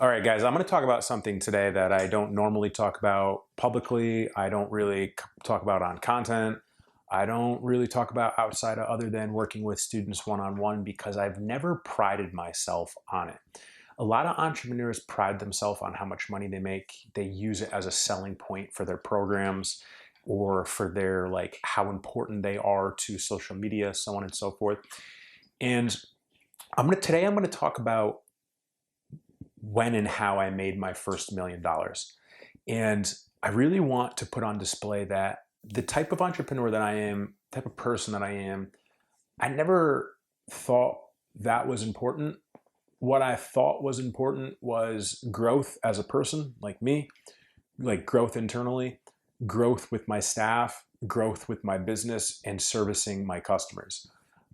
All right, guys, I'm going to talk about something today that I don't normally talk about publicly. I don't really talk about on content. I don't really talk about outside of other than working with students one-on-one because I've never prided myself on it. A lot of entrepreneurs pride themselves on how much money they make. They use it as a selling point for their programs or for their how important they are to social media, so on and so forth. And today I'm going to talk about when and how I made my first $1 million. And I really want to put on display that the type of entrepreneur that I am, type of person that I am, I never thought that was important. What I thought was important was growth as a person, like me, like growth internally, growth with my staff, growth with my business, and servicing my customers.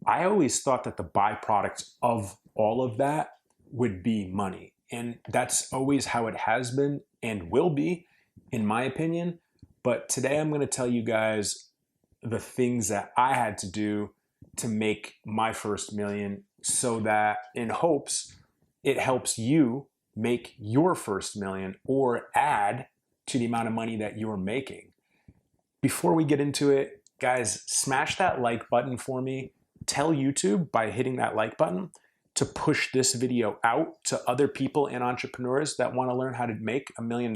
I always thought that the byproduct of all of that would be money. And that's always how it has been and will be, in my opinion. But today I'm going to tell you guys the things that I had to do to make my first million so that in hopes it helps you make your first million or add to the amount of money that you're making. Before we get into it, guys, smash that like button for me. Tell YouTube by hitting that like button to push this video out to other people and entrepreneurs that want to learn how to make $1 million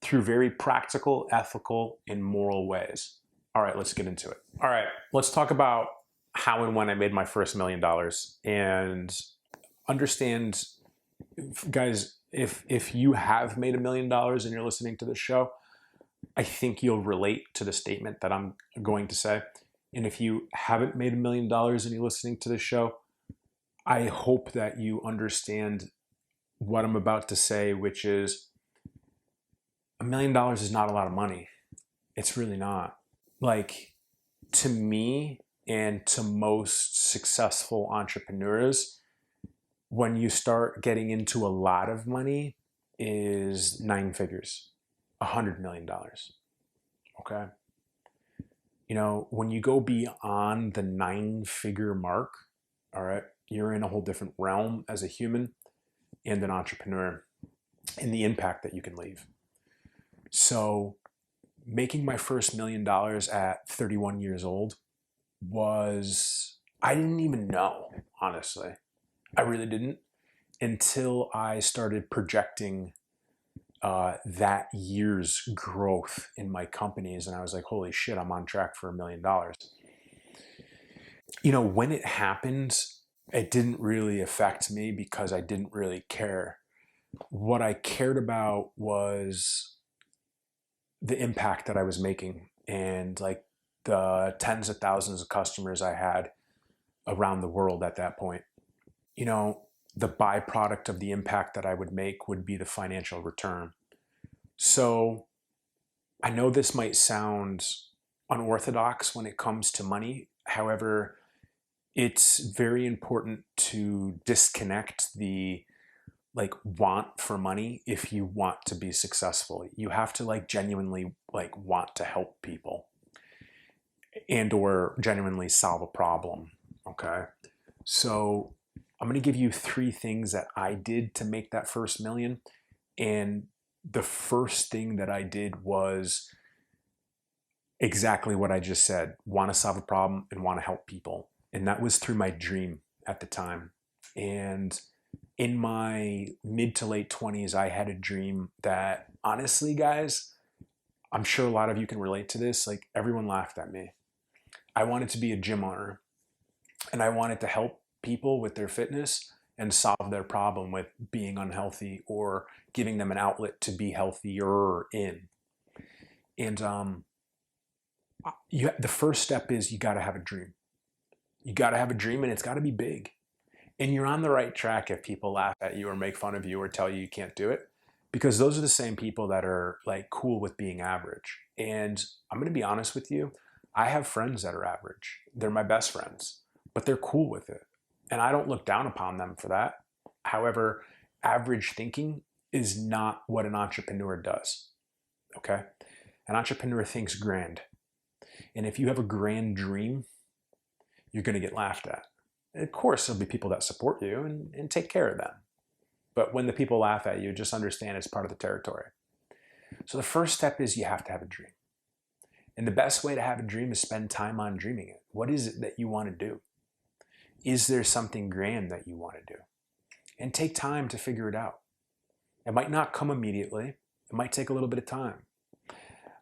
through very practical, ethical, and moral ways. All right, let's get into it. All right, let's talk about how and when I made my first $1 million. And understand, guys, if you have made $1 million and you're listening to this show, I think you'll relate to the statement that I'm going to say. And if you haven't made $1 million and you're listening to this show, I hope that you understand what I'm about to say, which is $1 million is not a lot of money. It's really not. Like, to me and to most successful entrepreneurs, when you start getting into a lot of money is 9 figures, $100 million. Okay. You know, when you go beyond the 9-figure mark, all right, you're in a whole different realm as a human and an entrepreneur and the impact that you can leave. So making my first $1 million at 31 years old was, I didn't even know, honestly. I really didn't until I started projecting that year's growth in my companies. And I was like, holy shit, I'm on track for $1 million. You know, when it happened, it didn't really affect me because I didn't really care. What I cared about was the impact that I was making and the tens of thousands of customers I had around the world at that point. You know, the byproduct of the impact that I would make would be the financial return. So I know this might sound unorthodox when it comes to money. However, it's very important to disconnect the want for money if you want to be successful. You have to genuinely want to help people and or genuinely solve a problem. Okay. So I'm going to give you 3 things that I did to make that first million. And the first thing that I did was exactly what I just said: want to solve a problem and want to help people. And that was through my dream at the time. And in my mid to late 20s, I had a dream that, honestly, guys, I'm sure a lot of you can relate to this. Everyone laughed at me. I wanted to be a gym owner, and I wanted to help people with their fitness and solve their problem with being unhealthy or giving them an outlet to be healthier in. And the first step is you got to have a dream. You got to have a dream, and it's got to be big. And you're on the right track if people laugh at you or make fun of you or tell you can't do it, because those are the same people that are cool with being average. And I'm going to be honest with you. I have friends that are average. They're my best friends, but they're cool with it. And I don't look down upon them for that. However, average thinking is not what an entrepreneur does. Okay. An entrepreneur thinks grand. And if you have a grand dream, you're going to get laughed at. And of course, there'll be people that support you and take care of them. But when the people laugh at you, just understand it's part of the territory. So the first step is you have to have a dream. And the best way to have a dream is spend time on dreaming it. What is it that you want to do? Is there something grand that you want to do? And take time to figure it out. It might not come immediately. It might take a little bit of time.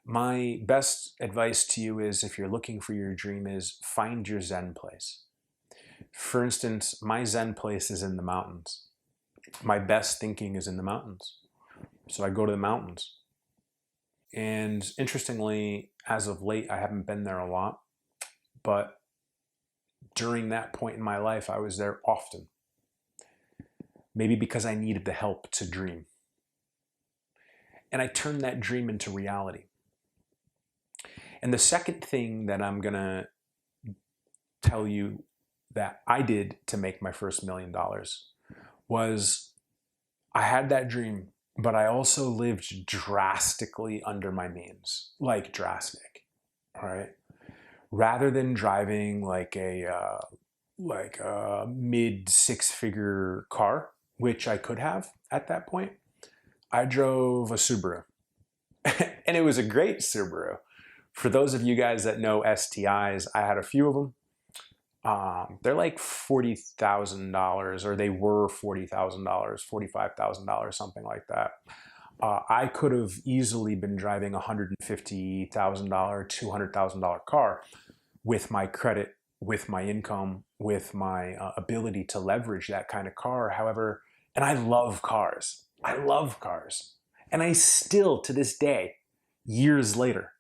My best advice to you is, if you're looking for your dream, is find your Zen place. For instance, my Zen place is in the mountains. My best thinking is in the mountains. So I go to the mountains. And interestingly, as of late, I haven't been there a lot. But during that point in my life, I was there often. Maybe because I needed the help to dream. And I turned that dream into reality. And the second thing that I'm going to tell you that I did to make my first $1 million was, I had that dream, but I also lived drastically under my means, like drastic, all right? Rather than driving like a mid six-figure car, which I could have at that point, I drove a Subaru. And it was a great Subaru. For those of you guys that know STIs, I had a few of them. They're like $40,000, or they were $40,000, $45,000, something like that. I could have easily been driving a $150,000, $200,000 car with my credit, with my income, with my ability to leverage that kind of car. However, and I love cars. I love cars. And I still, to this day, years later,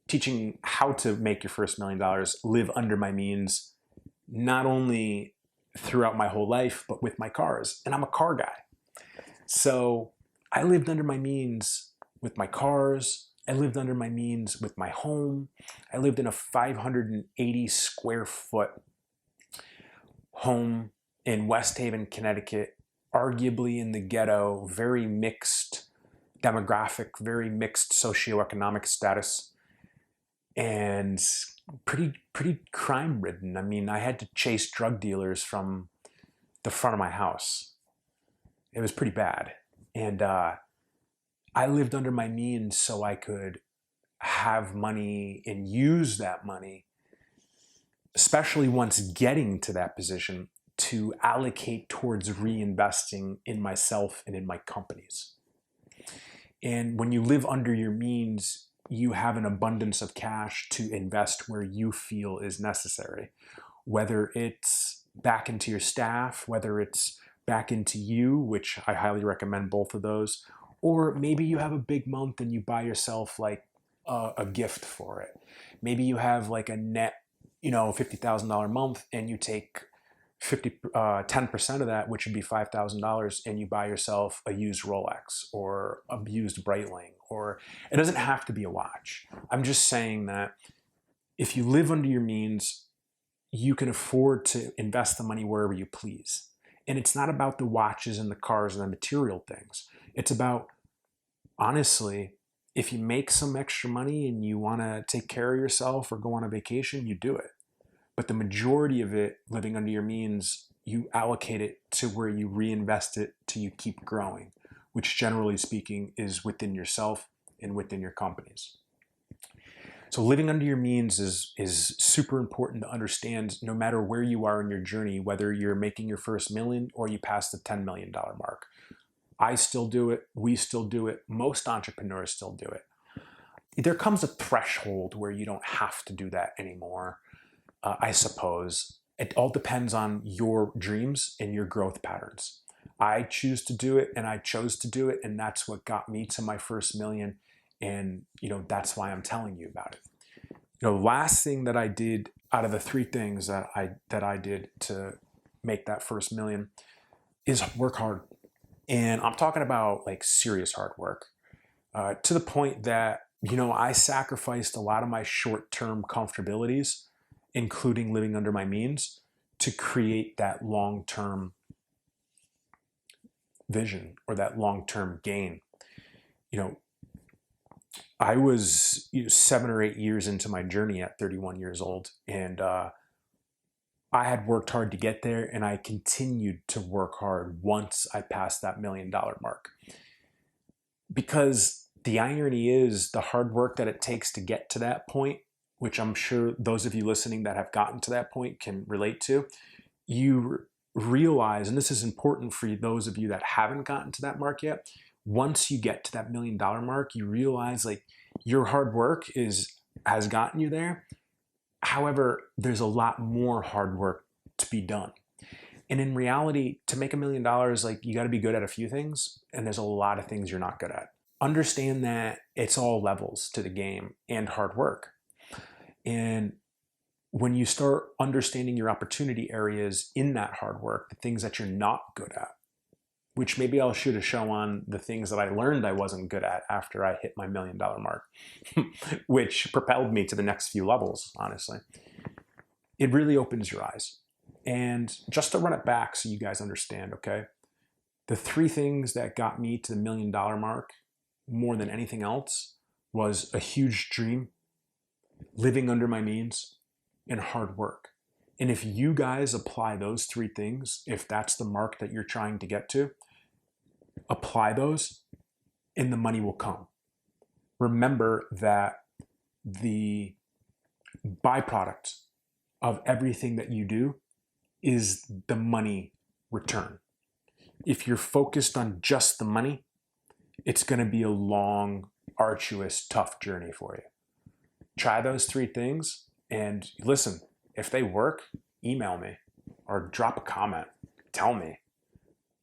teaching how to make your first $1 million, live under my means, not only throughout my whole life, but with my cars. And I'm a car guy. So I lived under my means with my cars. I lived under my means with my home. I lived in a 580 square foot home in West Haven, Connecticut, arguably in the ghetto, very mixed demographic, very mixed socioeconomic status, and pretty crime ridden. I mean, I had to chase drug dealers from the front of my house. It was pretty bad. And I lived under my means so I could have money and use that money, especially once getting to that position, to allocate towards reinvesting in myself and in my companies. And when you live under your means, you have an abundance of cash to invest where you feel is necessary, whether it's back into your staff, whether it's back into you, which I highly recommend both of those, or maybe you have a big month and you buy yourself like a gift for it. Maybe you have like a net, $50,000 month, and you take 10% of that, which would be $5,000, and you buy yourself a used Rolex or a used Breitling, or it doesn't have to be a watch. I'm just saying that if you live under your means, you can afford to invest the money wherever you please. And it's not about the watches and the cars and the material things. It's about, honestly, if you make some extra money and you want to take care of yourself or go on a vacation, you do it. But the majority of it, living under your means, you allocate it to where you reinvest it till you keep growing, which generally speaking is within yourself and within your companies. So living under your means is super important to understand, no matter where you are in your journey, whether you're making your first million or you pass the $10 million mark. I still do it. We still do it. Most entrepreneurs still do it. There comes a threshold where you don't have to do that anymore. I suppose. It all depends on your dreams and your growth patterns. I choose to do it, and I chose to do it, and that's what got me to my first million. And that's why I'm telling you about it. Last thing that I did out of the three things that I did to make that first million is work hard. And I'm talking about like serious hard work, to the point that I sacrificed a lot of my short-term comfortabilities, including living under my means, to create that long-term vision or that long-term gain. I was 7 or 8 years into my journey at 31 years old, and I had worked hard to get there, and I continued to work hard once I passed that $1 million mark. Because the irony is the hard work that it takes to get to that point, which I'm sure those of you listening that have gotten to that point can relate to, you realize, and this is important for those of you that haven't gotten to that mark yet, once you get to that $1 million mark, you realize like your hard work has gotten you there. However, there's a lot more hard work to be done. And in reality, to make $1 million, like you got to be good at a few things, and there's a lot of things you're not good at. Understand that it's all levels to the game and hard work. And when you start understanding your opportunity areas in that hard work, the things that you're not good at, which maybe I'll shoot a show on the things that I learned I wasn't good at after I hit my $1 million mark, which propelled me to the next few levels, honestly. It really opens your eyes. And just to run it back so you guys understand, okay? The 3 things that got me to the $1 million mark more than anything else was a huge dream, living under my means, and hard work. And if you guys apply those 3 things, if that's the mark that you're trying to get to, apply those and the money will come. Remember that the byproduct of everything that you do is the money return. If you're focused on just the money, it's going to be a long, arduous, tough journey for you. Try those 3 things, and listen, if they work, email me or drop a comment. Tell me.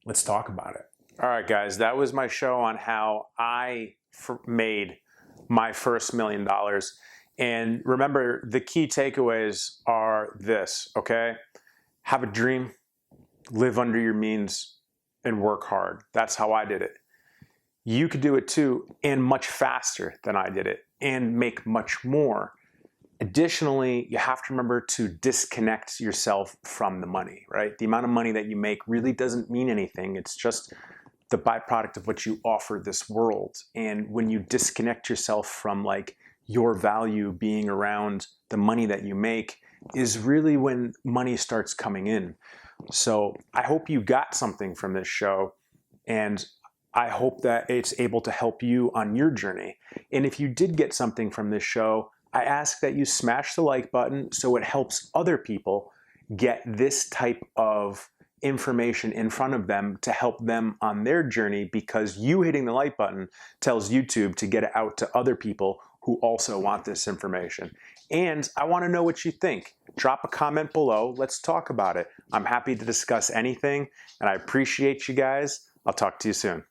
Let's talk about it. All right, guys, that was my show on how I made my first $1 million. And remember, the key takeaways are this, okay? Have a dream, live under your means, and work hard. That's how I did it. You could do it too, and much faster than I did it, and make much more. Additionally, you have to remember to disconnect yourself from the money, right? The amount of money that you make really doesn't mean anything. It's just the byproduct of what you offer this world. And when you disconnect yourself from like your value being around the money that you make is really when money starts coming in. So I hope you got something from this show, and I hope that it's able to help you on your journey. And if you did get something from this show, I ask that you smash the like button so it helps other people get this type of information in front of them to help them on their journey, because you hitting the like button tells YouTube to get it out to other people who also want this information. And I want to know what you think. Drop a comment below. Let's talk about it. I'm happy to discuss anything, and I appreciate you guys. I'll talk to you soon.